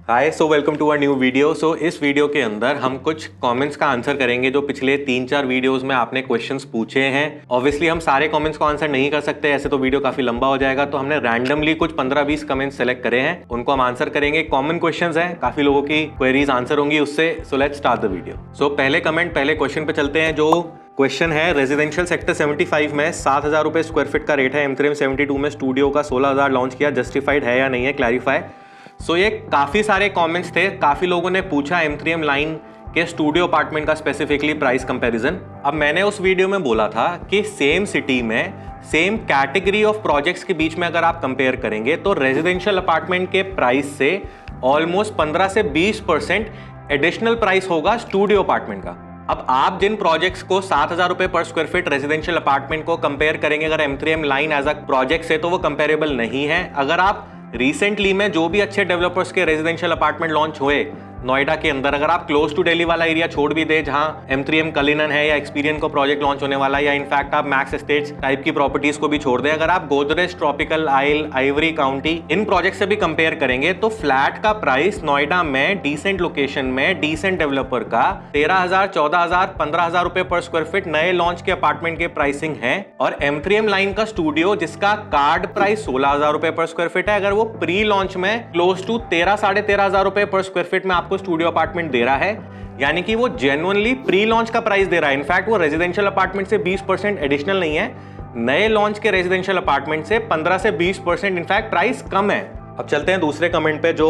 Hi, so welcome to a new video. So इस video के अंदर हम कुछ कमेंट्स का आंसर करेंगे जो पिछले 3-4 वीडियोस में आपने क्वेश्चंस पूछे हैं। ऑब्वियसली हम सारे कमेंट्स को आंसर नहीं कर सकते, ऐसे तो वीडियो काफी लंबा हो जाएगा, तो हमने रैंडमली कुछ 15-20 कमेंट्स सेलेक्ट करे हैं, उनको हम आंसर करेंगे। कॉमन क्वेश्चंस हैं, काफी लोगों की क्वेरीज आंसर होंगी उससे। So let's start the video. So पहले क्वेश्चन पे चलते हैं। जो क्वेश्चन है, रेजिडेंशियल सेक्टर 75 में 7,000 रुपए स्क्वायर फीट का रेट है, M3M 72 में स्टूडियो का 16,000 लॉन्च किया, जस्टिफाइड है या नहीं है, क्लैरिफाई। सो ये काफी सारे कमेंट्स थे, काफी लोगों ने पूछा M3M लाइन के स्टूडियो अपार्टमेंट का स्पेसिफिकली प्राइस कंपैरिजन। अब मैंने उस वीडियो में बोला था कि सेम सिटी में सेम कैटेगरी ऑफ प्रोजेक्ट्स के बीच में अगर आप कंपेयर करेंगे तो रेजिडेंशियल अपार्टमेंट के प्राइस से ऑलमोस्ट 15 से 20% एडिशनल प्राइस होगा स्टूडियो अपार्टमेंट का। अब आप जिन प्रोजेक्ट्स को 7,000 रुपए पर स्क्वायर फीट रेजिडेंशियल अपार्टमेंट को कंपेयर करेंगे अगर M3M line as a project से, तो वो कंपेरेबल नहीं है। अगर आप रिसेंटली में जो भी अच्छे डेवलपर्स के रेजिडेंशियल अपार्टमेंट लॉन्च हुए नोएडा के अंदर, अगर आप क्लोज टू दिल्ली वाला एरिया छोड़ भी दे जहां M3M कलिनन है या एक्सपीरियन को प्रोजेक्ट लॉन्च होने वाला है, या इनफैक्ट आप मैक्स एस्टेट्स टाइप की प्रॉपर्टीज को भी छोड़ दें, अगर आप गोदरेज, ट्रॉपिकल आइल, आइवरी काउंटी इन प्रोजेक्ट से भी कंपेयर करेंगे तो फ्लैट का प्राइस नोएडा में डिसेंट लोकेशन में डिसेंट डेवलपर का 13,000, 14,000, 15,000 रुपए पर स्क्वायर फीट नए लॉन्च के अपार्टमेंट के प्राइसिंग है। और M3M लाइन का स्टूडियो जिसका कार्ड प्राइस 16,000 रुपए पर स्क्वायर फीट है, अगर वो प्री लॉन्च में क्लोज टू 13, 13,500 रुपए पर स्क्वायर फीट में आपको स्टूडियो अपार्टमेंट दे रहा है, यानी कि वो जेन्युइनली प्री लॉन्च का प्राइस दे रहा है। इनफैक्ट वो रेजिडेंशियल अपार्टमेंट से 20% एडिशनल नहीं है, नए लॉन्च के रेजिडेंशियल अपार्टमेंट से 15 से 20% इनफैक्ट प्राइस कम है। अब चलते हैं दूसरे कमेंट पे जो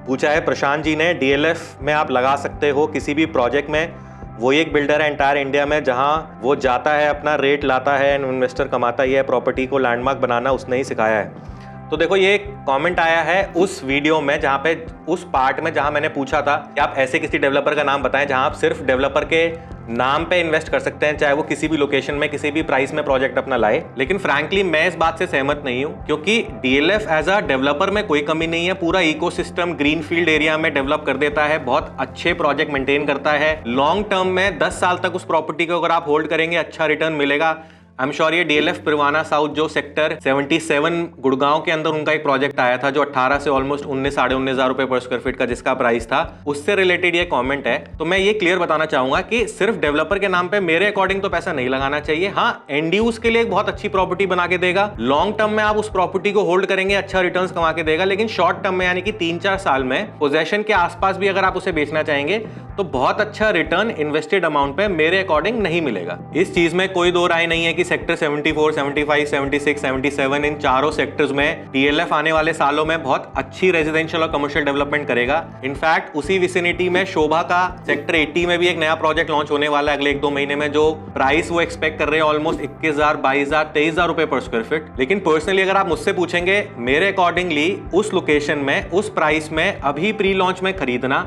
पूछा है प्रशांत जी ने। DLF में आप लगा सकते हो किसी भी प्रोजेक्ट में, वो एक बिल्डर है एंटायर इंडिया में, जहां वो जाता है अपना रेट लाता है, इन्वेस्टर कमाता ही है, प्रॉपर्टी को लैंडमार्क बनाना उसने ही सिखाया है। तो देखो ये कमेंट आया है उस वीडियो में जहां पे उस पार्ट में जहां मैंने पूछा था कि आप ऐसे किसी डेवलपर का नाम बताएं जहां आप सिर्फ डेवलपर के नाम पे इन्वेस्ट कर सकते हैं, चाहे वो किसी भी लोकेशन में किसी भी प्राइस में प्रोजेक्ट अपना लाए। लेकिन फ्रैंकली मैं इस बात से सहमत नहीं हूं, क्योंकि DLF एज अ डेवलपर में कोई कमी नहीं है, पूरा इकोसिस्टम ग्रीनफील्ड एरिया में डेवलप कर देता है, बहुत अच्छे प्रोजेक्ट मेंटेन करता है, लॉन्ग टर्म में 10 साल तक उस प्रॉपर्टी को अगर आप होल्ड करेंगे अच्छा रिटर्न मिलेगा। आई एम श्योर ये DLF पिरवाना साउथ जो सेक्टर 77 गुड़गांव के अंदर उनका एक प्रोजेक्ट आया था जो 18 से ऑलमोस्ट 19, 19,500 रुपए पर स्क्वायर फीट का जिसका प्राइस था, उससे रिलेटेड ये कमेंट है। तो मैं ये क्लियर बताना चाहूंगा कि सिर्फ डेवलपर के नाम पे मेरे अकॉर्डिंग तो पैसा नहीं लगाना चाहिए। हाँ, एंड यूज के लिए एक बहुत अच्छी प्रॉपर्टी बना के देगा, लॉन्ग टर्म में आप उस प्रॉपर्टी को होल्ड करेंगे अच्छा रिटर्न कमा के देगा, लेकिन शॉर्ट टर्म में यानी कि 3-4 साल में पोजेशन के आसपास भी अगर आप उसे बेचना चाहेंगे तो बहुत अच्छा रिटर्न इन्वेस्टेड अमाउंट पे मेरे अकॉर्डिंग नहीं मिलेगा। इस चीज में कोई दो राय नहीं है कि सेक्टर 74, 75, 76, 77 इन चारों सेक्टर्स में DLF आने वाले सालों में बहुत अच्छी रेजिडेंशियल और कमर्शियल डेवलपमेंट करेगा। इनफैक्ट उसी विसिनिटी में शोभा का सेक्टर 80 में भी एक नया प्रोजेक्ट लॉन्च होने वाला है अगले 1-2 महीने में, जो प्राइस वो एक्सपेक्ट कर रहे हैं ऑलमोस्ट 21,000, 22,000, 23,000 रुपए पर स्क्वायर फीट। लेकिन पर्सनली अगर आप मुझसे पूछेंगे, मेरे अकॉर्डिंगली उस लोकेशन में उस प्राइस में अभी प्री लॉन्च में खरीदना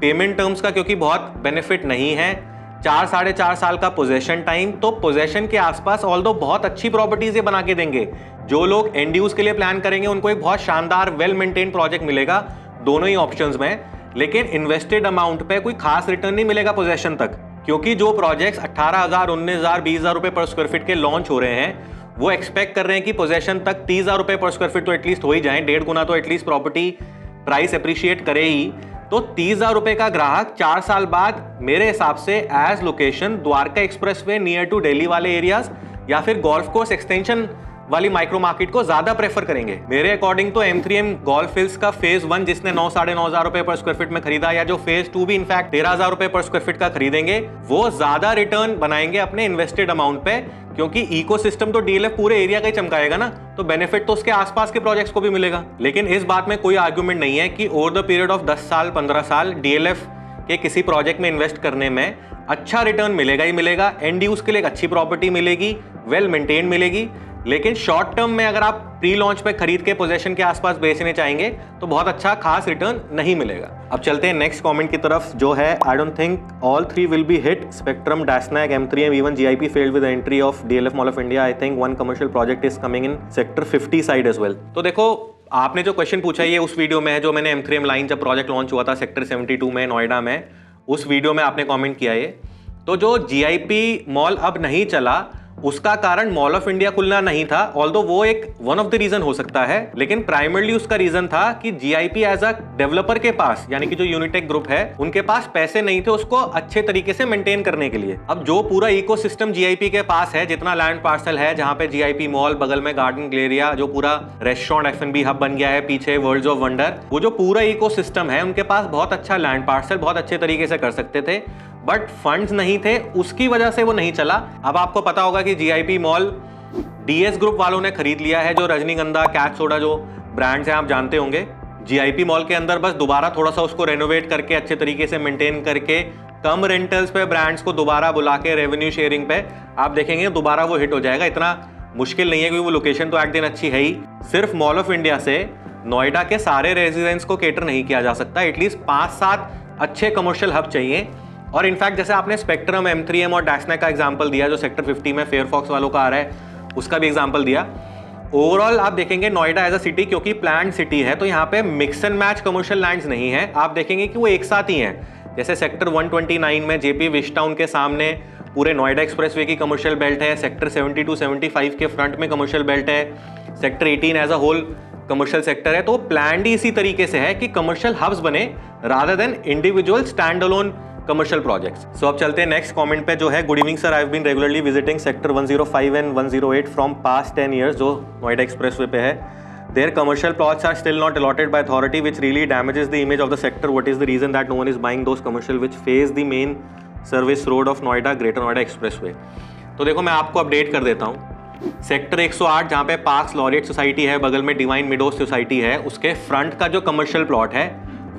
पेमेंट टर्म्स का क्योंकि बहुत बेनिफिट नहीं है, 4-4.5 साल का पोजेशन टाइम, तो पोजेशन के आसपास ऑल्दो बहुत अच्छी प्रॉपर्टीज ये बना के देंगे। जो लोग एंड यूज के लिए प्लान करेंगे उनको एक बहुत शानदार वेल मेंटेन प्रोजेक्ट मिलेगा दोनों ही ऑप्शंस में, लेकिन इन्वेस्टेड अमाउंट पे कोई खास रिटर्न नहीं मिलेगा पोजेशन तक, क्योंकि जो प्रोजेक्ट्स 18,000, 19,000, 20,000 रुपए पर स्क्वायर फीट के लॉन्च हो रहे हैं वो एक्सपेक्ट कर रहे हैं कि पोजेशन तक 30,000 रुपए पर स्क्वायर फीट तो एटलीस्ट हो ही जाए, 1.5 गुना तो एटलीस्ट प्रॉपर्टी प्राइस अप्रिशिएट करे ही। तो 30,000 रुपए का ग्राहक 4 साल बाद मेरे हिसाब से as location Dwarka expressway near to Delhi वाले एरियाज या फिर गोल्फ कोर्स एक्सटेंशन वाली माइक्रो मार्केट को ज्यादा प्रेफर करेंगे। मेरे अकॉर्डिंग तो M3M गोल्फ हिल्स का फेज 1 जिसने 9, 9,500 रुपए पर स्क्वायर फीट में खरीदा, या जो फेज 2 भी इनफैक्ट 13,000 रुपए पर स्क्वायर फीट का खरीदेंगे, वो ज्यादा रिटर्न बनाएंगे अपने इन्वेस्टेड अमाउंट पे, क्योंकि इकोसिस्टम तो DLF पूरे एरिया का ही चमकाएगा ना, तो बेनिफिट तो उसके आसपास के प्रोजेक्ट्स को भी मिलेगा। लेकिन इस बात में कोई आर्गुमेंट नहीं है कि ओवर द पीरियड ऑफ 10 साल 15 साल DLF के किसी प्रोजेक्ट में इन्वेस्ट करने में अच्छा रिटर्न मिलेगा ही मिलेगा, एंड यूज के लिए एक अच्छी प्रॉपर्टी मिलेगी, वेल मेंटेन मिलेगी। लेकिन शॉर्ट टर्म में अगर आप प्री लॉन्च पे खरीद के पोजीशन के आसपास बेचने चाहेंगे तो बहुत अच्छा खास रिटर्न नहीं मिलेगा। अब चलते हैं नेक्स्ट कमेंट की तरफ जो है, I don't think all 3 will be hit, spectrum, डैशनैक, M3M, even GIP failed with the entry of DLF mall of India. I think one commercial project is coming in sector 50 side as well. तो देखो आपने जो question पूछा ये उस video में है जो मैंने M3M लाइन जब प्रोजेक्ट लॉन्च हुआ था सेक्टर 72 में नोएडा में, उस वीडियो में आपने कॉमेंट किया ये। तो जो GIP मॉल अब नहीं चला उसका कारण मॉल ऑफ इंडिया खुलना नहीं था, ऑल्दो वो एक वन ऑफ द रीजन हो सकता है, लेकिन प्राइमरली उसका रीजन था कि जीआईपी एज अ डेवलपर के पास, यानी कि जो यूनिटेक ग्रुप है उनके पास पैसे नहीं थे उसको अच्छे तरीके से मेंटेन करने के लिए। अब जो पूरा इकोसिस्टम जीआईपी के पास है, जितना लैंड पार्सल है, जहां पे जीआईपी मॉल, बगल में गार्डन ग्लेरिया, जो पूरा रेस्टोरेंट एफएनबी हब बन गया है, पीछे वर्ल्ड्स ऑफ वंडर, वो जो पूरा इकोसिस्टम है उनके पास बहुत अच्छा लैंड पार्सल बहुत अच्छे तरीके से कर सकते थे, बट फंड्स नहीं थे, उसकी वजह से वो नहीं चला। अब आपको पता होगा कि जीआईपी मॉल डीएस ग्रुप वालों ने खरीद लिया है, जो रजनीगंधा, कैच सोडा जो ब्रांड्स हैं आप जानते होंगे। जीआईपी मॉल के अंदर बस दोबारा थोड़ा सा उसको रेनोवेट करके अच्छे तरीके से मेंटेन करके कम रेंटल्स पे ब्रांड्स को दोबारा बुला के रेवेन्यू शेयरिंग पे आप देखेंगे दोबारा वो हिट हो जाएगा। इतना मुश्किल नहीं है क्योंकि वो लोकेशन तो एक दिन अच्छी है ही। सिर्फ मॉल ऑफ इंडिया से नोएडा के सारे रेजिडेंट्स को केटर नहीं किया जा सकता, एटलीस्ट 5-7 अच्छे कमर्शियल हब चाहिए। और इनफैक्ट जैसे आपने स्पेक्ट्रम, M3M और डैस्ना का एग्जांपल दिया, जो सेक्टर 50 में फेयरफॉक्स वालों का आ रहा है, उसका भी एग्जांपल दिया। ओवरऑल आप देखेंगे नोएडा एज अ सिटी, क्योंकि प्लान्ड सिटी है, तो यहाँ पे mix and match commercial lands नहीं है। आप देखेंगे कि वो एक साथ ही हैं। जैसे सेक्टर 129 में जेपी विस्टाउन के सामने पूरे नोएडा एक्सप्रेसवे की कमर्शियल बेल्ट है, सेक्टर 72-75 के फ्रंट में कमर्शियल बेल्ट है, sector 18 as a whole commercial sector है। तो प्लान्ड ही इसी तरीके से है कि कमर्शियल हब्स बने rather than individual stand alone commercial projects. So अब चलते हैं नेक्स्ट कमेंट पे, जो है good evening sir, I have been regularly visiting sector 105 and 108 from past 10 years, जो नोएडा एक्सप्रेसवे पे है। There commercial plots are still not allotted by authority which really damages the image of the sector. What is the reason that no one is buying those commercial which face the main service road of Noida, Greater Noida expressway? तो देखो मैं आपको update कर देता हूँ। Sector 108 जहाँ पे parks laureate society है, बगल में डिवाइन मिडोज सोसाइटी है, उसके फ्रंट का जो कमर्शियल प्लॉट है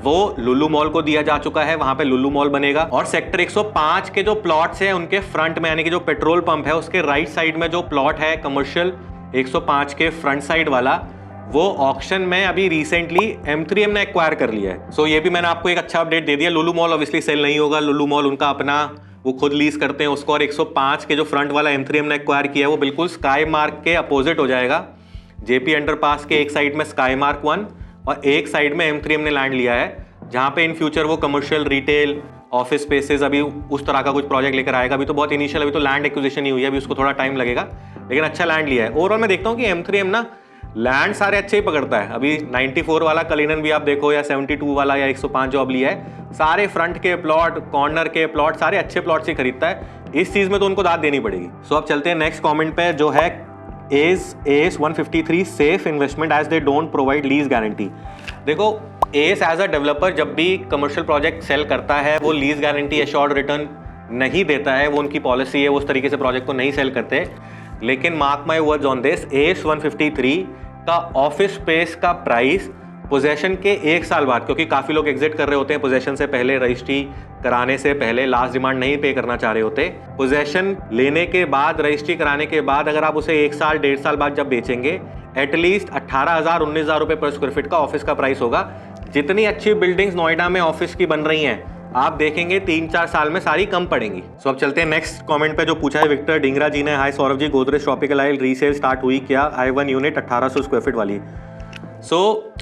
वो लुलु मॉल को दिया जा चुका है, वहां पे लुलु मॉल बनेगा। और सेक्टर 105 के जो प्लॉट्स हैं उनके फ्रंट में, यानी कि जो पेट्रोल पंप है उसके राइट साइड में जो प्लॉट है कमर्शियल 105 के फ्रंट साइड वाला, वो ऑक्शन में अभी रिसेंटली M3M ने एक्वायर कर लिया है। सो ये भी मैंने आपको एक अच्छा अपडेट दे दिया। लुलु मॉल ऑब्वियसली सेल नहीं होगा, लुलु मॉल उनका अपना, वो खुद लीज करते हैं उसको। और 105 के जो फ्रंट वाला M3M ने एक्वायर किया है वो बिल्कुल स्काई मार्क के अपोजिट हो जाएगा। जेपी अंडरपास के एक साइड में स्काई मार्क 1 और एक साइड में M3M ने लैंड लिया है, जहां पे इन फ्यूचर वो कमर्शियल, रिटेल, ऑफिस स्पेसेस, अभी उस तरह का कुछ प्रोजेक्ट लेकर आएगा। अभी तो बहुत इनिशियल, अभी तो लैंड एक्विजिशन ही हुई है, अभी उसको थोड़ा टाइम लगेगा, लेकिन अच्छा लैंड लिया है। ओवरऑल मैं देखता हूँ कि M3M ना लैंड सारे अच्छे ही पकड़ता है। अभी 94 वाला कलिनन भी आप देखो, या 72 वाला या 105 जो अब लिया है, सारे फ्रंट के प्लॉट, कॉर्नर के प्लॉट, सारे अच्छे प्लॉट से खरीदता है। इस चीज में तो उनको दाद देनी पड़ेगी। सो अब चलते हैं नेक्स्ट कॉमेंट पे, जो है AS 153 safe investment as they don't provide lease guarantee. देखो AS एज अ डेवलपर जब भी कमर्शियल प्रोजेक्ट सेल करता है वो लीज गारंटी एश्योर्ड रिटर्न नहीं देता है, वो उनकी पॉलिसी है, वो उस तरीके से प्रोजेक्ट को नहीं सेल करते। लेकिन mark my words on this, AS 153 का ऑफिस स्पेस का प्राइस पोजेशन के 1 साल बाद, क्योंकि काफ़ी लोग एग्जिट कर रहे होते हैं पोजेशन से पहले, रजिस्ट्री कराने से पहले, लास्ट डिमांड नहीं पे करना चाह रहे होते, पोजेशन लेने के बाद, रजिस्ट्री कराने के बाद अगर आप उसे 1 साल 1.5 साल बाद जब बेचेंगे, एटलीस्ट 18,000-19,000 रुपये पर स्क्वायर फीट का ऑफिस का प्राइस होगा। जितनी अच्छी बिल्डिंग्स नोएडा में ऑफिस की बन रही हैं, आप देखेंगे 3-4 साल में सारी कम पड़ेंगी। सो अब चलते हैं नेक्स्ट कमेंट पे, जो पूछा है विक्टर डिंगरा जी ने। हाय सौरभ जी, गोदरेज ट्रॉपिकल आइल रीसेल स्टार्ट हुई क्या? I1 यूनिट 1800 स्क्वायर फीट वाली।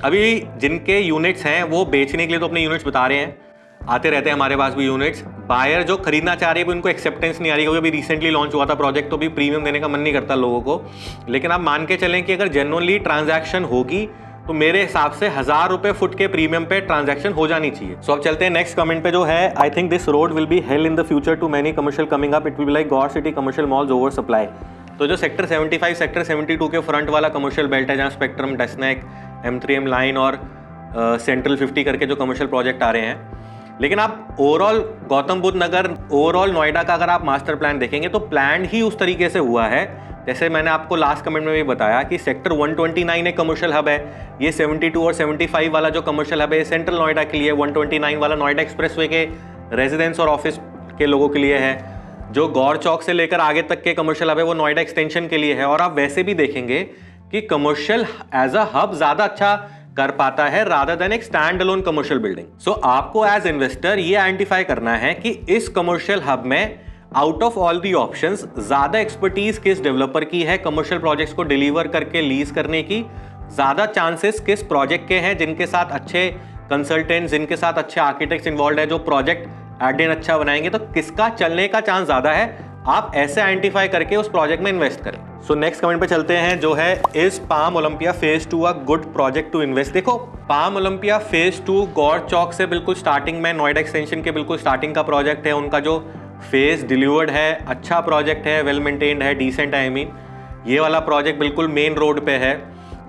अभी जिनके यूनिट्स हैं वो बेचने के लिए तो अपने यूनिट्स बता रहे हैं, आते रहते हैं हमारे पास भी यूनिट्स। बायर जो खरीदना चाह रही है उनको एक्सेप्टेंस नहीं आ रही, क्योंकि अभी रिसेंटली लॉन्च हुआ था प्रोजेक्ट, तो भी प्रीमियम देने का मन नहीं करता लोगों को। लेकिन आप मान के चलें कि अगर जेन्युइनली ट्रांजैक्शन होगी तो मेरे हिसाब से 1000 रुपये फुट के प्रीमियम पे ट्रांजैक्शन हो जानी चाहिए। सो अब चलते हैं नेक्स्ट कमेंट पे, जो है I think this road will be hell in the future to many commercial coming up, it will be like Gaur City commercial malls over supply. तो जो सेक्टर 75, सेक्टर 72 के फ्रंट वाला कमर्शियल बेल्ट है, जहाँ spectrum, डेस्नेक, M3M line और central 50 करके जो commercial project आ रहे हैं। लेकिन आप ओवरऑल गौतम बुद्ध नगर, ओवरऑल नोएडा का अगर आप मास्टर प्लान देखेंगे तो प्लान ही उस तरीके से हुआ है, जैसे मैंने आपको लास्ट कमेंट में भी बताया कि सेक्टर 129 एक कमर्शियल हब है, ये 72 और 75 वाला जो कमर्शियल हब है सेंट्रल नोएडा के लिए, 129 वाला नोएडा एक्सप्रेसवे के रेजिडेंस और ऑफिस के लोगों के लिए है, जो गौर चौक से लेकर आगे तक के कमर्शियल हब है वो नोएडा एक्सटेंशन के लिए है। और आप वैसे भी देखेंगे कि कमर्शियल एज अ हब ज्यादा अच्छा कर पाता है रादर देन एक स्टैंड अलोन कमर्शियल बिल्डिंग। सो आपको एज इन्वेस्टर ये आइडेंटिफाई करना है कि इस कमर्शियल हब में out of all the options ज्यादा एक्सपर्टीज किस डेवलपर की है कमर्शियल प्रोजेक्ट्स को डिलीवर करके लीज करने की, ज्यादा चांसेस किस प्रोजेक्ट के हैं जिनके साथ अच्छे कंसल्टेंट्स, जिनके साथ अच्छे आर्किटेक्ट्स इन्वॉल्व है, जो प्रोजेक्ट एट द एंड अच्छा बनाएंगे, तो किसका चलने का चांस ज्यादा है, आप ऐसे आइडेंटिफाई करके उस प्रोजेक्ट में इन्वेस्ट करें। सो नेक्स्ट कमेंट पे चलते हैं, जो है is Palm Olympia phase 2 a good project to invest. देखो, Palm Olympia phase 2 Gaur Chowk से बिल्कुल स्टार्टिंग में, नोएडा एक्सटेंशन के बिल्कुल स्टार्टिंग का प्रोजेक्ट है। उनका जो फेज डिलीवर्ड है, अच्छा प्रोजेक्ट है, वेल मेंटेन्ड है, डिसेंट है। आई मीन ये वाला प्रोजेक्ट बिल्कुल मेन रोड पे है,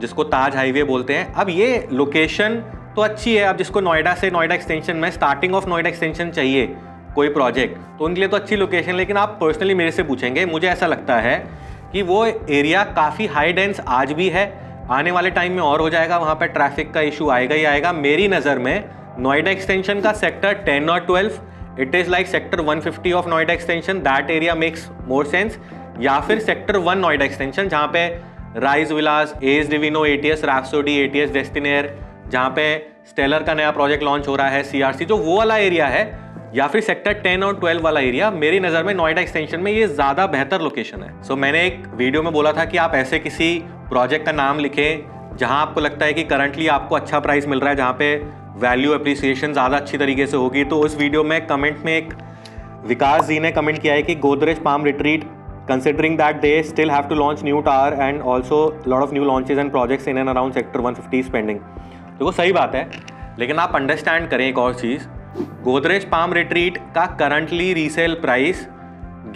जिसको ताज हाईवे बोलते हैं। अब ये लोकेशन तो अच्छी है। अब जिसको नोएडा से, नोएडा एक्सटेंशन में, स्टार्टिंग ऑफ नोएडा एक्सटेंशन चाहिए कोई प्रोजेक्ट, तो उनके लिए तो अच्छी लोकेशन। लेकिन आप पर्सनली मेरे से पूछेंगे, मुझे ऐसा लगता है कि वो एरिया काफ़ी हाई डेंस आज भी है, आने वाले टाइम में और हो जाएगा। वहाँ पर ट्रैफिक का इशू आएगा ही आएगा। मेरी नज़र में नोएडा एक्सटेंशन का सेक्टर 10 और 12, it is like sector 150 of Noida extension, that area makes more sense. या फिर सेक्टर 1 नोएडा एक्सटेंशन, जहाँ पे राइज विलास, एज डिविनो, एटीएस रैप्सोडी, एटीएस डेस्टिनेयर, जहाँ पे स्टेलर का नया प्रोजेक्ट लॉन्च हो रहा है, सीआरसी, जो वो वाला एरिया है, या फिर सेक्टर 10 और 12 वाला एरिया, मेरी नज़र में नोएडा एक्सटेंशन में ये ज़्यादा बेहतर लोकेशन है। सो मैंने एक वीडियो में बोला था कि आप ऐसे किसी प्रोजेक्ट का नाम लिखें जहाँ आपको लगता है कि करंटली आपको अच्छा प्राइस मिल रहा है, जहाँ पे वैल्यू एप्रिसिएशन ज़्यादा अच्छी तरीके से होगी। तो उस वीडियो में कमेंट में एक विकास जी ने कमेंट किया है कि Godrej palm retreat, considering that they still have to launch new tower and also lot of new launches and projects in and around sector 150 spending। तो वो सही बात है, लेकिन आप अंडरस्टैंड करें एक और चीज़, गोदरेज पाम रिट्रीट का करंटली रीसेल प्राइस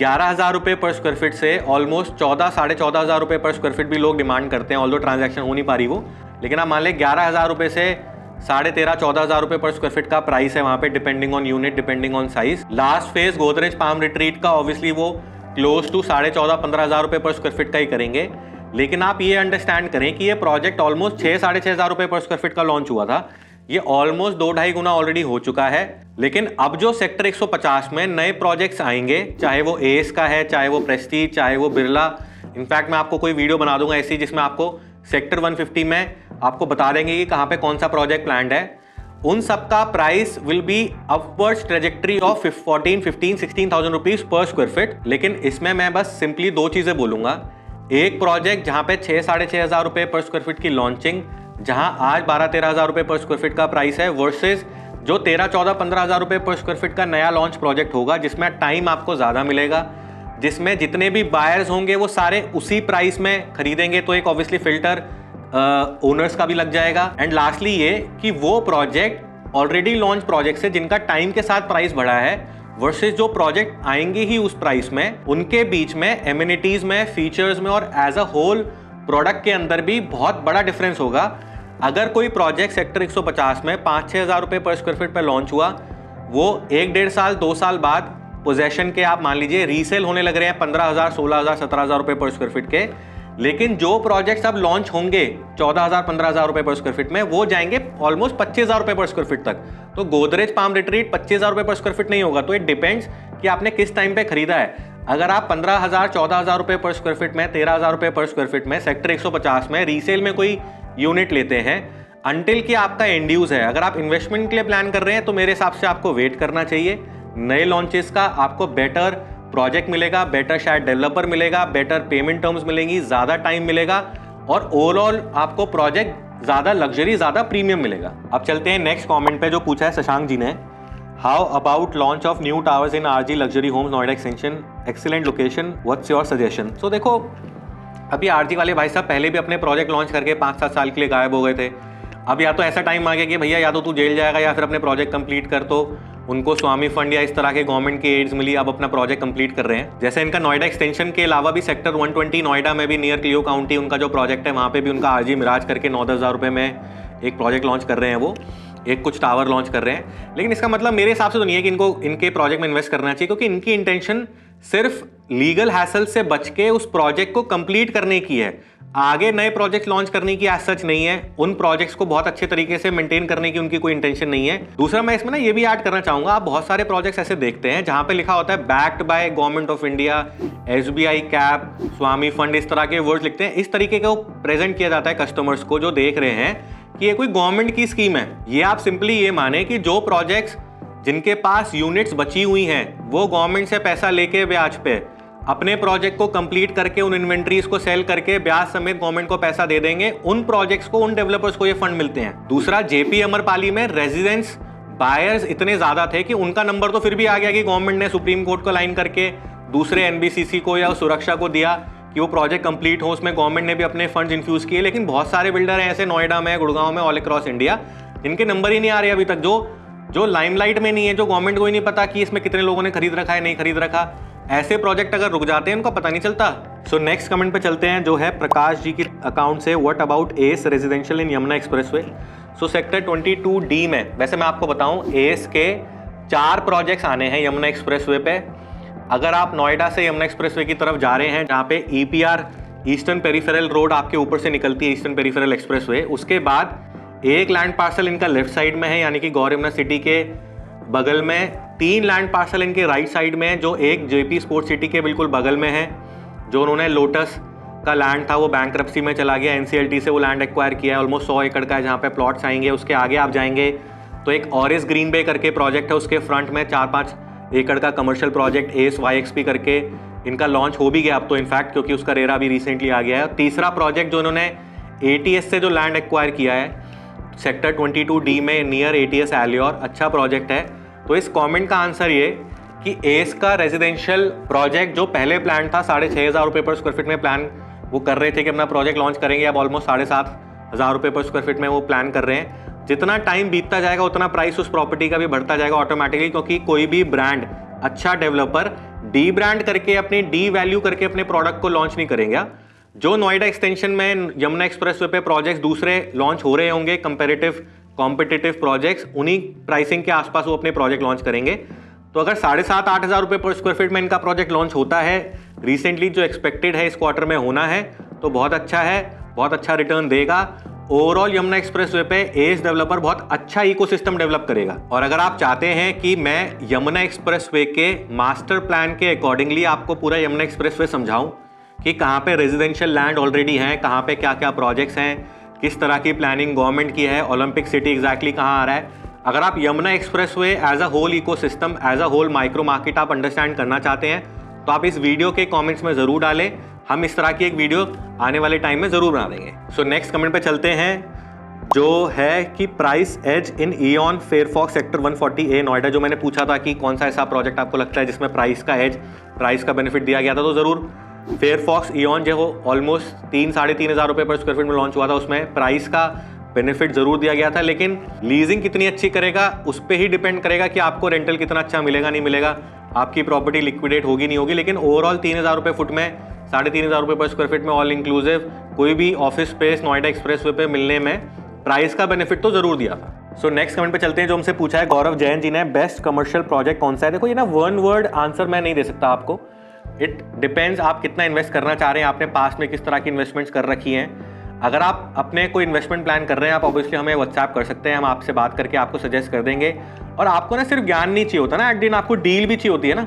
11,000 रुपये पर स्क्वायर फीट से ऑलमोस्ट 14, 14,500 रुपये पर स्क्वायर फीट भी लोग डिमांड करते हैं, ऑल्दो ट्रांजैक्शन हो नहीं पा रही वो। लेकिन आप मान लें 11,000 रुपये से 13,500, 14,000 रुपये पर स्क्वायर फीट का प्राइस है वहाँ पे, depending on unit, depending on size. Last phase Godrej palm retreat का ऑब्वियसली वो क्लोज टू 14,500, 15,000 रुपये पर स्क्वायर फीट का ही करेंगे। लेकिन आप ये अंडरस्टैंड करें कि ये प्रोजेक्ट ऑलमोस्ट 6, 6,500 रुपये पर स्क्वायर फीट का लॉन्च हुआ था। ये ऑलमोस्ट 2-2.5 गुना ऑलरेडी हो चुका है। लेकिन अब जो सेक्टर 150 में नए प्रोजेक्ट्स आएंगे, चाहे वो एस का है, चाहे वो प्रेस्टीज, चाहे वो बिरला, इनफैक्ट मैं आपको कोई वीडियो बना दूंगा ऐसी जिसमें आपको सेक्टर 150 में आपको बता देंगे कि कहाँ पे कौन सा प्रोजेक्ट प्लान्ड है। उन सब का price will be upwards trajectory of 14, 15, 16,000 rupees per square feet. लेकिन इसमें मैं बस सिंपली 2 चीजें बोलूंगा। एक प्रोजेक्ट जहां पे 6, 6,500 रुपये पर स्क्वायर फीट की लॉन्चिंग, जहां आज 12-13,000 रुपये पर स्क्वायर फीट का प्राइस है, वर्सेज जो 13-14-15,000 रुपये पर स्क्वायर फीट का नया लॉन्च प्रोजेक्ट होगा, जिसमें टाइम आपको ज्यादा मिलेगा, जिसमें जितने भी बायर्स होंगे वो सारे उसी प्राइस में खरीदेंगे। तो एक ऑब्वियसली फिल्टर ओनर्स का भी लग जाएगा। एंड लास्टली ये कि वो प्रोजेक्ट ऑलरेडी लॉन्च प्रोजेक्ट से जिनका टाइम के साथ प्राइस बढ़ा है, वर्सेस जो प्रोजेक्ट आएंगे ही उस प्राइस में, उनके बीच में एमिनिटीज में, फीचर्स में और एज अ होल प्रोडक्ट के अंदर भी बहुत बड़ा डिफरेंस होगा। अगर कोई प्रोजेक्ट सेक्टर 150 में 5-6 हज़ार रुपये पर स्क्वायर फीट पर लॉन्च हुआ, वो 1-1.5 साल 2 साल बाद पोजेशन के आप मान लीजिए रीसेल होने लग रहे हैं 15,000, 16,000, 17,000 रुपये पर स्क्वायर फीट के। लेकिन जो प्रोजेक्ट्स अब लॉन्च होंगे 14,000, 15,000 रुपये पर स्क्वायर फीट में, वो जाएंगे ऑलमोस्ट 25,000 रुपये पर स्क्वायर फीट तक। तो गोदरेज पाम रिट्रीट 25,000 रुपये पर स्क्वायर फीट नहीं होगा। तो इट डिपेंड्स कि आपने किस टाइम पे खरीदा है। अगर आप 15,000, 14,000 रुपये पर स्क्वायर फीट में, 13,000 रुपये पर स्क्वायर फीट में सेक्टर 150 में रीसेल में कोई यूनिट लेते हैं, अंटिल कि आपका एंड यूज है, अगर आप इन्वेस्टमेंट के लिए प्लान कर रहे हैं, तो मेरे हिसाब से आपको वेट करना चाहिए। नए लॉन्चेस का आपको बेटर प्रोजेक्ट मिलेगा, बेटर शायद डेवलपर मिलेगा, बेटर पेमेंट टर्म्स मिलेंगी, ज़्यादा टाइम मिलेगा और ओवरऑल आपको प्रोजेक्ट ज़्यादा लग्जरी, ज़्यादा प्रीमियम मिलेगा। अब चलते हैं नेक्स्ट कमेंट पे जो पूछा है शशांक जी ने, how about launch of new towers in RG luxury homes Noida extension, excellent location, what's your suggestion. So देखो, अभी आरजी वाले भाई साहब पहले भी अपने प्रोजेक्ट लॉन्च करके 5-7 साल के लिए गायब हो गए थे। अब या तो ऐसा टाइम आ गया कि भैया या तो तू जेल जाएगा या फिर अपने प्रोजेक्ट कंप्लीट कर, तो उनको स्वामी फंड या इस तरह के गवर्नमेंट की एड्स मिली, अब अपना प्रोजेक्ट कंप्लीट कर रहे हैं। जैसे इनका नोएडा एक्सटेंशन के अलावा भी सेक्टर 120 नोएडा में भी नियर क्लियो काउंटी उनका जो प्रोजेक्ट है, वहाँ पे भी उनका आरजी मिराज करके 9-10 हज़ार रुपये में एक प्रोजेक्ट लॉन्च कर रहे हैं, वो एक कुछ टावर लॉन्च कर रहे हैं। लेकिन इसका मतलब मेरे हिसाब से तो नहीं है कि इनको इनके प्रोजेक्ट में इन्वेस्ट करना चाहिए, क्योंकि इनकी इंटेंशन सिर्फ लीगल हैसल से बच के उस प्रोजेक्ट को कंप्लीट करने की है, आगे नए प्रोजेक्ट लॉन्च करने की एज सच नहीं है। उन प्रोजेक्ट्स को बहुत अच्छे तरीके से मेंटेन करने की उनकी कोई इंटेंशन नहीं है। दूसरा मैं इसमें ना ये भी ऐड करना चाहूंगा, आप बहुत सारे प्रोजेक्ट्स ऐसे देखते हैं जहां पे लिखा होता है backed by government of India, SBI cap, Swami fund, इस तरह के वर्ड्स लिखते हैं। इस तरीके का प्रेजेंट किया जाता है कस्टमर्स को जो देख रहे हैं कि ये कोई गवर्नमेंट की स्कीम है। ये आप सिंपली ये माने कि जो प्रोजेक्ट्स जिनके पास यूनिट्स बची हुई हैं, वो गवर्नमेंट से पैसा लेके ब्याज पे अपने प्रोजेक्ट को कंप्लीट करके उन इन्वेंट्रीज को सेल करके ब्याज समेत गवर्नमेंट को पैसा दे देंगे। उन प्रोजेक्ट्स को, उन डेवलपर्स को ये फंड मिलते हैं। दूसरा, जेपी अमरपाली में रेजिडेंस बायर्स इतने ज्यादा थे कि उनका नंबर तो फिर भी आ गया कि गवर्नमेंट ने सुप्रीम कोर्ट को लाइन करके दूसरे एनबीसीसी को या सुरक्षा को दिया कि वो प्रोजेक्ट कंप्लीट हो, उसमें गवर्नमेंट ने भी अपने फंड्स इन्फ्यूज किए। लेकिन बहुत सारे बिल्डर हैं ऐसे नोएडा में, गुड़गांव में, ऑल अक्रॉस इंडिया, जिनके नंबर ही नहीं आ रहे अभी तक, जो लाइमलाइट में नहीं है, जो गवर्नमेंट को ही नहीं पता कि इसमें कितने लोगों ने खरीद रखा है, नहीं खरीद रखा। ऐसे प्रोजेक्ट अगर रुक जाते हैं उनको पता नहीं चलता। सो नेक्स्ट कमेंट पे चलते हैं, जो है प्रकाश जी के अकाउंट से। What about S residential in Yamuna expressway? So sector 22D में, वैसे मैं आपको बताऊं, एस के 4 प्रोजेक्ट्स आने हैं यमुना एक्सप्रेसवे पे। अगर आप नोएडा से यमुना एक्सप्रेसवे की तरफ जा रहे हैं, जहाँ पे EPR ईस्टर्न पेरिफेरल रोड आपके ऊपर से निकलती है, ईस्टर्न पेरिफेरल एक्सप्रेसवे, उसके बाद एक लैंड पार्सल इनका लेफ्ट साइड में है, यानी कि गौर यमुना सिटी के बगल में 3 लैंड पार्सल इनके राइट साइड में है, जो एक JP स्पोर्ट्स सिटी के बिल्कुल बगल में है। जो उन्होंने लोटस का लैंड था वो बैंक्रप्सी में चला गया, NCLT से वो लैंड एक्वायर किया है, ऑलमोस्ट 100 एकड़ का है, जहाँ पे प्लॉट्स आएंगे। उसके आगे आप जाएंगे तो एक ऑरिस ग्रीन बे करके प्रोजेक्ट है, उसके फ्रंट में 4-5 एकड़ का कमर्शियल प्रोजेक्ट एस YXP करके इनका लॉन्च हो भी गया अब तो इनफैक्ट, क्योंकि उसका रेरा भी रिसेंटली आ गया है। तीसरा प्रोजेक्ट जो इन्होंने ATS से जो लैंड एक्वायर किया है सेक्टर 22D में नियर ATS एलियोर, अच्छा प्रोजेक्ट है। तो इस कमेंट का आंसर ये कि एस का रेजिडेंशियल प्रोजेक्ट जो पहले प्लान था 6,500 रुपये पर स्क्वायर फीट में प्लान वो कर रहे थे कि अपना प्रोजेक्ट लॉन्च करेंगे, अब ऑलमोस्ट 7,500 रुपये पर स्क्वायर फीट में वो प्लान कर रहे हैं। जितना टाइम बीतता जाएगा उतना प्राइस उस प्रॉपर्टी का भी बढ़ता जाएगा ऑटोमेटिकली, क्योंकि कोई भी ब्रांड, अच्छा डेवलपर डी ब्रांड करके, अपनी डी वैल्यू करके अपने प्रोडक्ट को लॉन्च नहीं करेंगे। जो नोएडा एक्सटेंशन में यमुना एक्सप्रेसवे पे प्रोजेक्ट्स दूसरे लॉन्च हो रहे होंगे, कंपेरेटिव कॉम्पिटिटिव प्रोजेक्ट्स, उन्हीं प्राइसिंग के आसपास वो अपने प्रोजेक्ट लॉन्च करेंगे। तो अगर 7,500-8,000 रुपये पर स्क्वायर फीट में इनका प्रोजेक्ट लॉन्च होता है रिसेंटली, जो एक्सपेक्टेड है इस क्वार्टर में होना है, तो बहुत अच्छा है, बहुत अच्छा रिटर्न देगा। ओवरऑल यमुना एक्सप्रेसवे पे एस डेवलपर बहुत अच्छा इकोसिस्टम डेवलप करेगा। और अगर आप चाहते हैं कि मैं यमुना एक्सप्रेसवे के मास्टर प्लान के अकॉर्डिंगली आपको पूरा यमुना एक्सप्रेसवे समझाऊं कि कहाँ पे रेजिडेंशियल लैंड ऑलरेडी हैं, कहाँ पे क्या क्या प्रोजेक्ट्स हैं, किस तरह की प्लानिंग गवर्नमेंट की है, ओलंपिक सिटी एग्जैक्टली कहाँ आ रहा है, अगर आप Yamuna expressway as a whole ecosystem, as a whole micro market आप अंडरस्टैंड करना चाहते हैं, तो आप इस वीडियो के कमेंट्स में ज़रूर डालें। हम इस तरह की एक वीडियो आने वाले टाइम में ज़रूर बना देंगे। सो नेक्स्ट कमेंट पे चलते हैं, जो है कि price as in Eon Fairfox sector 140A Noida. जो मैंने पूछा था कि कौन सा ऐसा प्रोजेक्ट आपको लगता है जिसमें प्राइस का एज, प्राइस का बेनिफिट दिया गया था, तो ज़रूर फेयरफॉक्स इयॉन जो वो ऑलमोस्ट 3,000-3,500 रुपये पर स्क्वायर फीट में लॉन्च हुआ था, उसमें प्राइस का बेनिफिट जरूर दिया गया था। लेकिन लीजिंग कितनी अच्छी करेगा उस पर ही डिपेंड करेगा कि आपको रेंटल कितना अच्छा मिलेगा, नहीं मिलेगा, आपकी प्रॉपर्टी लिक्विडेट होगी नहीं होगी। लेकिन ओवरऑल 3,000 रुपये फुट में, 3,500 रुपये पर स्क्वायर फीट में ऑल इंक्लूसिव कोई भी ऑफिस स्पेस नोएडा एक्सप्रेसवे पे मिलने में प्राइस का बेनिफिट तो जरूर दिया था। सो नेक्स्ट कमेंट पे चलते हैं, जो हमसे पूछा है गौरव जैन जी ने, बेस्ट कमर्शियल प्रोजेक्ट कौन सा है? देखो ये ना वन वर्ड आंसर मैं नहीं दे सकता आपको, इट डिपेंड्स आप कितना इन्वेस्ट करना चाह रहे हैं, आपने पास्ट में किस तरह की इन्वेस्टमेंट्स कर रखी हैं। अगर आप अपने कोई इन्वेस्टमेंट प्लान कर रहे हैं, आप ऑब्वियसली हमें व्हाट्सएप कर सकते हैं, हम आपसे बात करके आपको सजेस्ट कर देंगे। और आपको ना सिर्फ ज्ञान नहीं चाहिए होता ना, एक दिन आपको डील भी चाहिए होती है ना।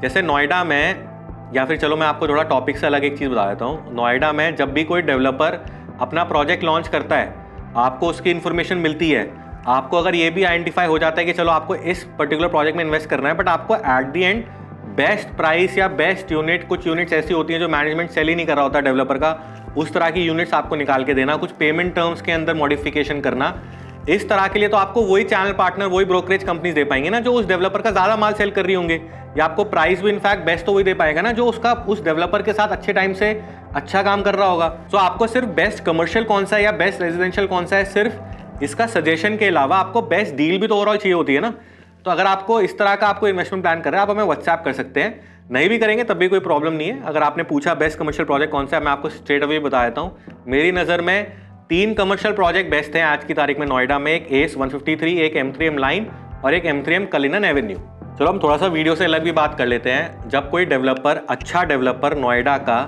जैसे नोएडा में, या फिर चलो मैं आपको थोड़ा टॉपिक से अलग एक चीज़ बता देता हूँ। नोएडा में जब भी कोई डेवलपर अपना प्रोजेक्ट लॉन्च करता है, आपको उसकी इन्फॉर्मेशन मिलती है। आपको अगर ये भी आइडेंटिफाई हो जाता है कि चलो आपको इस पर्टिकुलर प्रोजेक्ट में इन्वेस्ट करना है, बट आपको at the end best price या बेस्ट यूनिट, कुछ यूनिट्स ऐसी होती हैं जो मैनेजमेंट सेल ही नहीं कर रहा होता डेवलपर का, उस तरह की यूनिट्स आपको निकाल के देना, कुछ पेमेंट टर्म्स के अंदर मॉडिफिकेशन करना, इस तरह के लिए तो आपको वही चैनल पार्टनर, वही ब्रोकरेज कंपनीज दे पाएंगे ना जो उस डेवलपर का ज़्यादा माल सेल कर रही होंगे, या आपको प्राइस भी इनफैक्ट बेस्ट तो वही दे पाएगा ना जो उसका उस डेवलपर के साथ अच्छे टाइम से अच्छा काम कर रहा होगा। तो आपको सिर्फ बेस्ट कमर्शियल कौन सा है या बेस्ट रेजिडेंशियल कौन सा है, सिर्फ इसका सजेशन के अलावा आपको बेस्ट डील भी तो ओवरऑल चाहिए होती है ना। तो अगर आपको इस तरह का आपको इन्वेस्टमेंट प्लान कर रहे हैं, आप हमें व्हाट्सएप कर सकते हैं, नहीं भी करेंगे तब भी कोई प्रॉब्लम नहीं है। अगर आपने पूछा बेस्ट कमर्शियल प्रोजेक्ट कौन सा है, मैं आपको स्ट्रेट अवे बता देता हूँ। मेरी नज़र में 3 कमर्शियल प्रोजेक्ट बेस्ट हैं आज की तारीख में नोएडा में, एक एस 153, एक M3M लाइन और एक M3M कलिनन एवेन्यू। चलो हम थोड़ा सा वीडियो से अलग भी बात कर लेते हैं। जब कोई डेवलपर, अच्छा डेवलपर नोएडा का,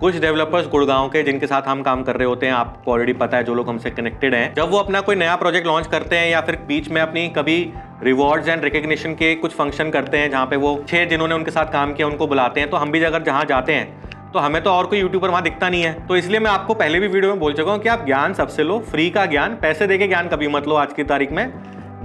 कुछ डेवलपर्स गुड़गांव के जिनके साथ हम काम कर रहे होते हैं, आपको ऑलरेडी पता है जो लोग हमसे कनेक्टेड हैं, जब वो अपना कोई नया प्रोजेक्ट लॉन्च करते हैं या फिर बीच में अपनी कभी रिवॉर्ड्स एंड रिकग्निशन के कुछ फंक्शन करते हैं जहाँ पे वो 6 जिन्होंने उनके साथ काम किया उनको बुलाते हैं, तो हम भी अगर जहाँ जाते हैं तो हमें तो और कोई यूट्यूबर वहाँ दिखता नहीं है। तो इसलिए मैं आपको पहले भी वीडियो में बोल चुका हूँ कि आप ज्ञान सबसे लो, फ्री का ज्ञान, पैसे देके ज्ञान कभी मत लो। आज की तारीख में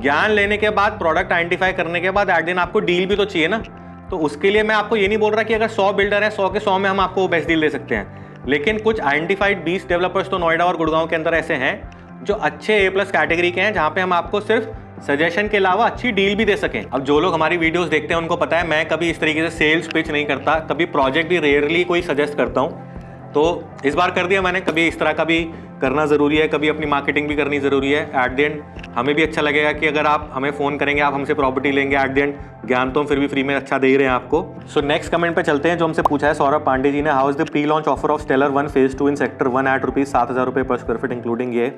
ज्ञान लेने के बाद, प्रोडक्ट आइडेंटिफाई करने के बाद एट दिन आपको डील भी तो चाहिए ना। तो उसके लिए मैं आपको ये नहीं बोल रहा कि अगर 100 बिल्डर हैं, 100 के 100 में हम आपको बेस्ट डील दे सकते हैं, लेकिन कुछ आइडेंटिफाइड 20 डेवलपर्स तो नोएडा और गुड़गांव के अंदर ऐसे हैं जो अच्छे A+ कैटेगरी के हैं, जहाँ पे हम आपको सिर्फ सजेशन के अलावा अच्छी डील भी दे सकें। अब जो लोग हमारी वीडियोस देखते हैं उनको पता है मैं कभी इस तरीके से सेल्स पिच नहीं करता, कभी प्रोजेक्ट भी रेयरली कोई सजेस्ट करता हूँ। तो इस बार कर दिया मैंने, कभी इस तरह का भी करना ज़रूरी है, कभी अपनी मार्केटिंग भी करनी ज़रूरी है। एट द एंड हमें भी अच्छा लगेगा कि अगर आप हमें फ़ोन करेंगे, आप हमसे प्रॉपर्टी लेंगे, एट द एंड ज्ञान तो हम फिर भी फ्री में अच्छा दे ही रहे हैं आपको। सो नेक्स्ट कमेंट पे चलते हैं जो हमसे पूछा है सौरभ पांडे जी ने। How is the pre launch offer of Stellar 1 phase 2 in sector 1 at ₹7,000 per square feet including ये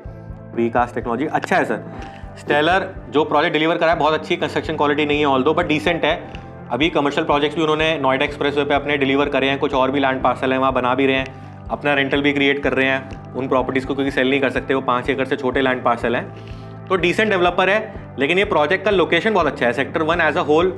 प्री कास्ट टेक्नोलॉजी। अच्छा है सर, स्टेलर जो प्रोजेक्ट डिलीवर करा है बहुत अच्छी कंस्ट्रक्शन क्वालिटी नहीं है ऑल दो, बट डिसेंट है। अभी कमर्शियल प्रोजेक्ट्स भी उन्होंने नोएडा एक्सप्रेसवे पे अपने डिलीवर करे हैं, कुछ और भी लैंड पार्सल है वहाँ बना भी रहे हैं, अपना रेंटल भी क्रिएट कर रहे हैं उन प्रॉपर्टीज़ को, क्योंकि सेल नहीं कर सकते, वो 5 एकड़ से छोटे लैंड पार्सल हैं। तो डिसेंट डेवलपर है, लेकिन ये प्रोजेक्ट का लोकेशन बहुत अच्छा है। Sector 1 as a whole,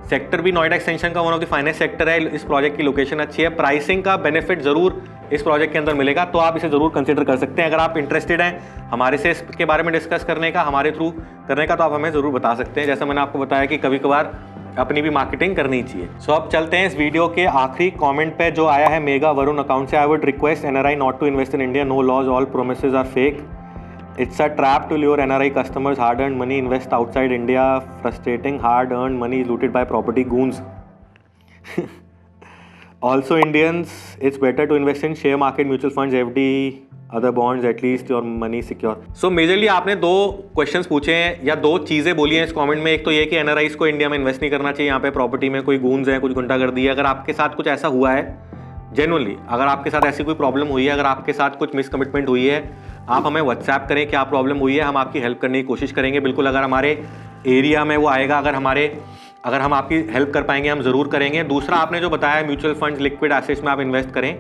sector भी नोएडा एक्सटेंशन का one of the finest sector है। इस प्रोजेक्ट की लोकेशन अच्छी है, प्राइसिंग का बेनिफिट ज़रूर इस प्रोजेक्ट के अंदर मिलेगा, तो आप इसे ज़रूर कंसिडर कर सकते हैं। अगर आप इंटरेस्टेड हैं हमारे से इसके बारे में डिस्कस करने का, हमारे थ्रू करने का, तो आप हमें ज़रूर बता सकते हैं। जैसा मैंने आपको बताया कि कभी कभार अपनी भी मार्केटिंग करनी चाहिए। सो अब चलते हैं इस वीडियो के आखिरी कमेंट पे जो आया है मेगा वरुण अकाउंट से। I would request NRI not to invest in India, no laws, all promises are fake, it's a trap to lure NRI customers, hard earn money, invest outside India, frustrating, hard earn money looted by property goons. Also Indians, it's better to invest in share market, mutual funds, FD, other bonds, at least your money secure. So majorly आपने 2 questions पूछे हैं या 2 चीज़ें बोली हैं इस comment में। एक तो ये कि एनआरआईज को इंडिया में इन्वेस्ट नहीं करना चाहिए, यहाँ पे प्रॉपर्टी में कोई गूंज है, कुछ गुंडागर्दी है। अगर आपके साथ कुछ ऐसा हुआ है, जेन्युइनली अगर आपके साथ ऐसी कोई प्रॉब्लम हुई है, अगर आपके साथ कुछ मिसकमिटमेंट हुई है, आप हमें व्हाट्सएप करें क्या प्रॉब्लम हुई है, हम आपकी हेल्प करने की कोशिश करेंगे। बिल्कुल अगर हमारे एरिया में वो आएगा, अगर हम आपकी हेल्प कर पाएंगे हम ज़रूर करेंगे। दूसरा आपने जो बताया म्यूचुअल फंड्स, लिक्विड एसेट्स में आप इन्वेस्ट करें,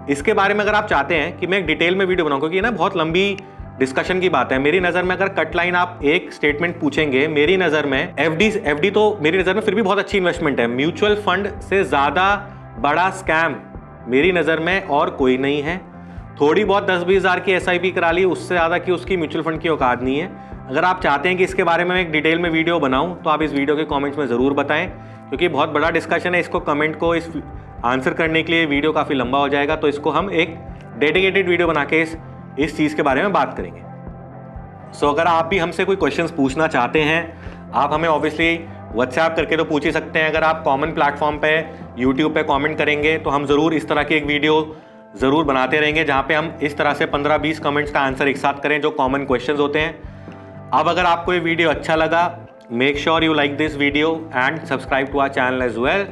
इसके बारे में अगर आप चाहते हैं कि मैं एक डिटेल में वीडियो बनाऊं, क्योंकि ये ना बहुत लंबी डिस्कशन की बात है। मेरी नज़र में अगर कट लाइन आप एक स्टेटमेंट पूछेंगे, मेरी नज़र में एफडी तो मेरी नज़र में फिर भी बहुत अच्छी इन्वेस्टमेंट है। म्यूचुअल फंड से ज़्यादा बड़ा स्कैम मेरी नज़र में और कोई नहीं है। थोड़ी बहुत 10-20 हज़ार की SIP करा ली, उससे ज़्यादा की उसकी म्यूचुअल फंड की औकात नहीं है। अगर आप चाहते हैं कि इसके बारे में मैं एक डिटेल में वीडियो बनाऊं, तो आप इस वीडियो के कमेंट्स में ज़रूर बताएं, क्योंकि बहुत बड़ा डिस्कशन है। इसको कमेंट को इस आंसर करने के लिए वीडियो काफ़ी लंबा हो जाएगा, तो इसको हम एक डेडिकेटेड वीडियो बना के इस चीज़ के बारे में बात करेंगे। सो अगर आप भी हमसे कोई क्वेश्चंस पूछना चाहते हैं, आप हमें ऑब्वियसली व्हाट्सएप करके तो पूछ ही सकते हैं। अगर आप कॉमन प्लेटफॉर्म पे यूट्यूब पे कमेंट करेंगे तो हम ज़रूर इस तरह की एक वीडियो ज़रूर बनाते रहेंगे, जहाँ पे हम इस तरह से 15-20 कमेंट्स का आंसर एक साथ करें जो कॉमन क्वेश्चंस होते हैं। अब अगर आपको ये वीडियो अच्छा लगा, make sure you like this video and subscribe to our channel as well.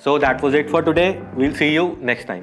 So that was it for today, we'll see you next time.